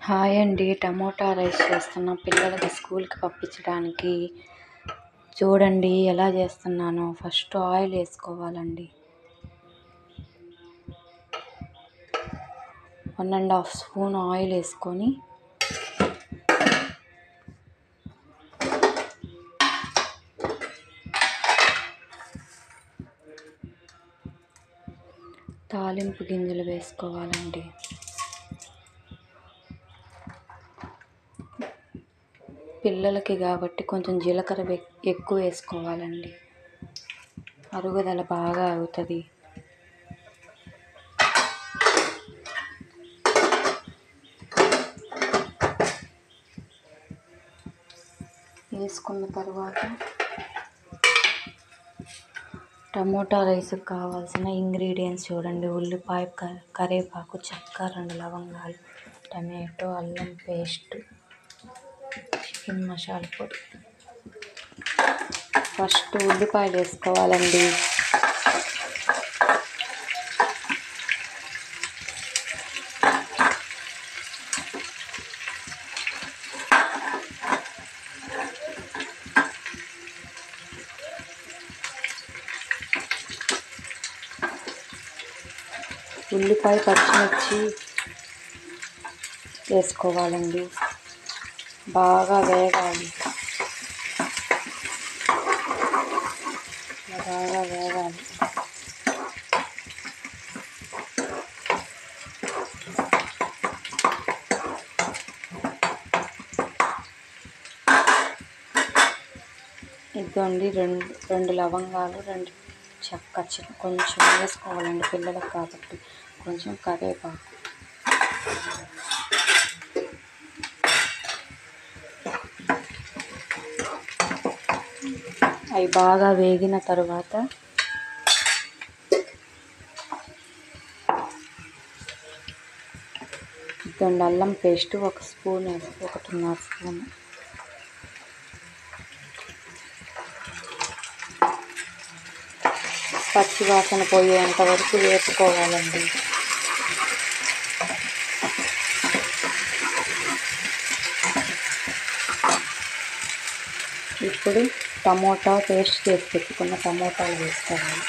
Hi అండి. Tomato rice చేస్తున్నా పిల్లలకి స్కూల్కి పంపించడానికి. చూడండి ఎలా చేస్తున్నానో. ఫస్ట్ ఆయిల్ వేసుకోవాలండి. 1.5 స్పూన్ ఆయిల్ వేసుకొని తాలింపు గింజలు వేసుకోవాలండి. పిల్లలకి కాబట్టి కొంచెం జీలకర్ర ఎక్కువ వేసుకోవాలండి. అరుగుదల బాగా అవుతుంది. వేసుకున్న తర్వాత టమోటా రైస్కి కావాల్సిన ఇంగ్రీడియంట్స్ చూడండి. ఉల్లిపాయ, కరివేపాకు, చెక్క, 2 లవంగాలు, టమాటో, అల్లం పేస్ట్, చికెన్ మసాలా పొడి. ఫస్ట్ ఉల్లిపాయలు వేసుకోవాలండి. ఉల్లిపాయ, పచ్చిమిర్చి వేసుకోవాలండి. బాగా వేగాలి. ఇదండి 2 లవంగాలు, 2 చెక్క కొంచెం వేసుకోవాలండి పిల్లలకు కాబట్టి. కొంచెం కరివేపాకు. అవి బాగా వేగిన తర్వాత ఇదండి అల్లం పేస్ట్ 1 స్పూన్ వేసి 1.5 స్పూన్. పచ్చి వాసన పోయేంత వరకు వేసుకోవాలండి. ఇప్పుడు టమోటా పేస్ట్ చేసి పెట్టుకున్న టమోటాలు వేసుకోవాలి.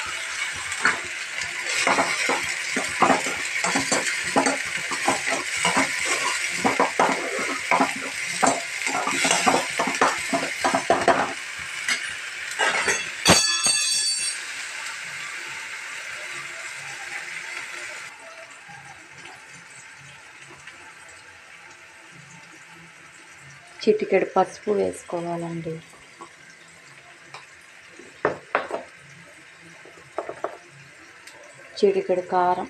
చిటికెడు పసుపు వేసుకోవాలండి. చిటికెడు కారం,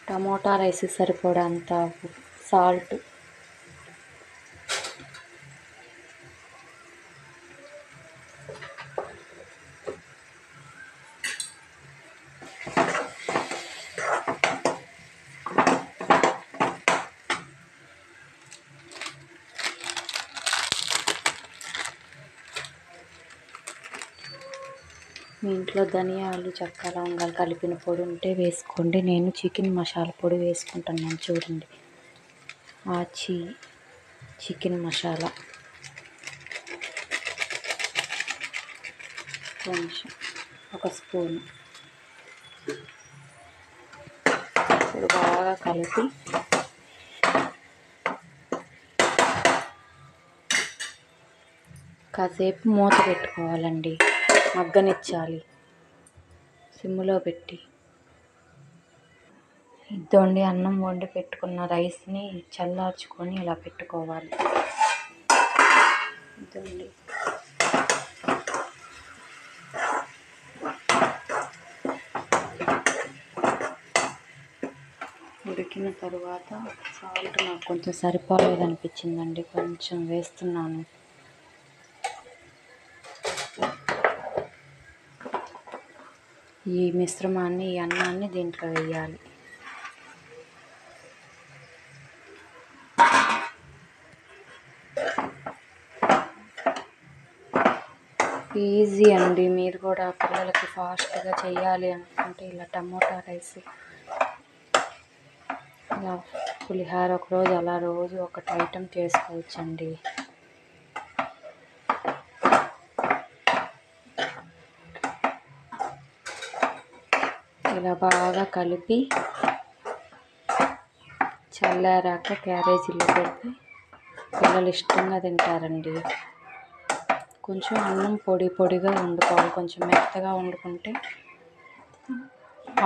టమోటా రైస్కి సరిపడంత సాల్ట్, మీ ఇంట్లో ధనియాలు, చెక్క, లవంగాలు కలిపిన పొడి ఉంటే వేసుకోండి. నేను చికెన్ మసాలా పొడి వేసుకుంటున్నాను. చూడండి, ఆచి చికెన్ మసాలా కొంచెం 1 స్పూన్. ఇప్పుడు బాగా కలిపి కాసేపు మూత పెట్టుకోవాలండి. మగ్గనిచ్చాలి సిమ్లో పెట్టి. ఇదండి అన్నం వండి పెట్టుకున్న రైస్ని చల్లార్చుకొని ఇలా పెట్టుకోవాలి. ఇదండి ఉడికిన తర్వాత సాల్ట్ నాకు కొంచెం సరిపోలేదనిపించిందండి, కొంచెం వేస్తున్నాను. ఈ మిశ్రమాన్ని, ఈ అన్నాన్ని దీంట్లో వేయాలి. ఈజీ అండి. మీరు కూడా పిల్లలకి ఫాస్ట్గా చేయాలి అనుకుంటే ఇలా టమోటా రైస్, ఇలా పులిహోర ఒకరోజు అలా రోజు ఒకటి ఐటెం చేసుకోవచ్చండి. ఇలా బాగా కలిపి చల్లారాక క్యారేజీలో పెడితే పిల్లలు ఇష్టంగా తింటారండి. కొంచెం అన్నం పొడిగా వండుకోవాలి. కొంచెం మెత్తగా వండుకుంటే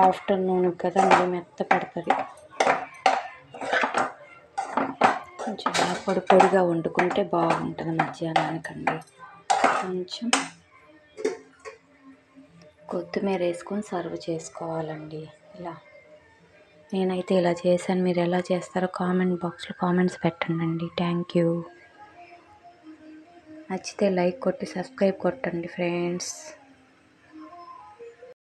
ఆఫ్టర్నూన్ కదండి మెత్త పడుతుంది. కొంచెం పొడిగా వండుకుంటే బాగుంటుంది మధ్యాహ్నానికండి. కొంచెం కొత్తిమీర వేసుకొని సర్వ్ చేసుకోవాలండి. ఇలా నేనైతే ఇలా చేశాను. మీరు ఎలా చేస్తారో కామెంట్ బాక్స్లో కామెంట్స్ పెట్టండి. Thank you. నచ్చితే లైక్ కొట్టి సబ్స్క్రైబ్ కొట్టండి ఫ్రెండ్స్.